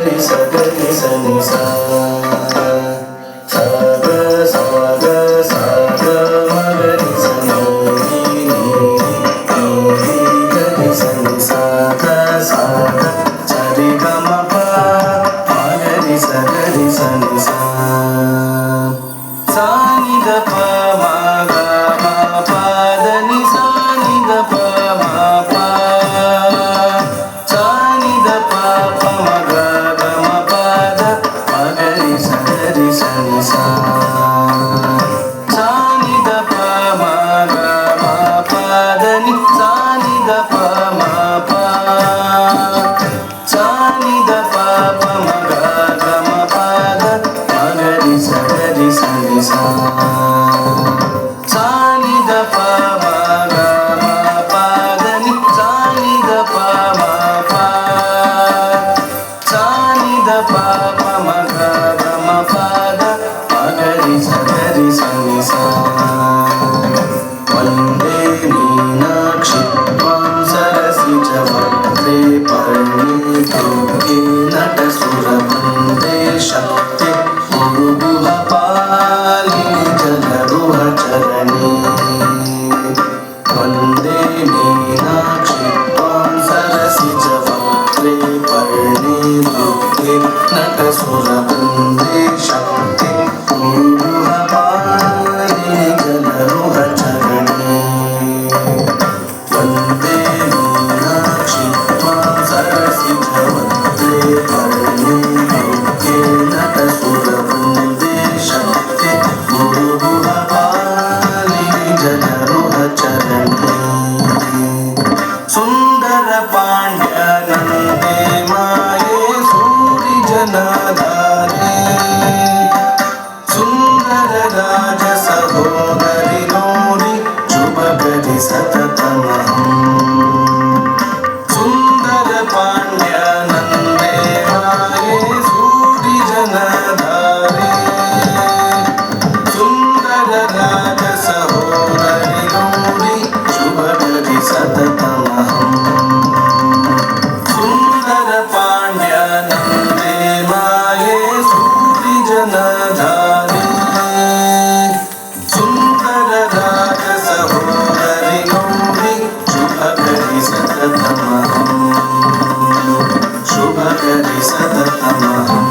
ri sa ga ri sa ni sa sa ga sa ga sa ga ma ga ri sa ni ga ri sa ni sa ga sa ga sa ri ga ma pa ma ga ri sa ni sa sa ni da pa ma ga ma pa da ni sa ni da pa ma pa sa ni da pa pa ma ga ma pa da ma ga ri sa ni sa sa ni da pa ma ga ma pa da ni sa ni da pa ma pa sa ni da pa pa ma ga ma pa da ma ga ri sa ni sa sa ni da pa ma ga ma pa da ni sa ni da pa ma pa sa ni da pa pa ma ga ma pa da ma ga ri sa ni sa Vande Meenakshi ತ್ವಾಂ ಸರಸಿಜ ವಕ್ತ್ರೇ ಪರಿಣೀತೋಕೆ ನಟಸುರ ವಂದೇ ಶಕ್ತಿ ಗುರುಗುಹ ಪಾಲಿನಿ ಜಲರುಹ ಚರಣಿ ವಂದೇ ಮೀನಾಕ್ಷಿ ತ್ವಾಂ ಸರಸಿಜ ವಕ್ತ್ರೇ ಪರಿಣೀತೋಕೆ ನಟಸುರ ವಂದೇ ಶಕ್ತಿ ಗುರುಗುಹ ಪಾಲಿನಿ ಜಲರುಹ ಚರಣಿ ವಂದೇ ಮೀನಾಕ್ಷಿ ತ್ವಾಂ ಸರಸಿಜ ವಕ್ತ್ರೇ ಪರಿಣೀತೋಕೆ ನಟಸುರ ವಂದೇ ಶಕ್ತಿ ಗುರುಗುಹ ಪಾಲಿನಿ ಜಲರುಹ ಚರಣಿ ಸುಂದರ ಪಾಂಡ್ಯ ನಂದೇ ಮಾಯೆ ಸೂರಿ ಜನಾಧಾರೆ ಸುಂದರ ರಾಜ ಸಹೋದರಿ ನೋಡಿ ಶುಭ ಗರಿ ಸತತಮಹಂ ಸುಂದರ ಪಾಂಡ್ಯ ನಂದೇ ಮಾಯೆ ಸೂರಿ ಜನಾಧಾರೆ ಸುಂದರ ರಾಜ ಸಹೋದರಿ ನೋಡಿ ಶುಭ ಗರಿ ಸತತಮಹಂ ಸುಂದರ ಪಾಂಡ್ಯ ನಂದೇ ಮಾಯೆ ಸೂರಿ ಜನಾಧಾರೆ ಸುಂದರ ರಾಜ ಸಹೋದರಿ ನೋಡಿ ಶುಭ ಗರಿ ಸತತಮಹಂ ಶುಭ ಗರಿ ಸತತಮಹಂ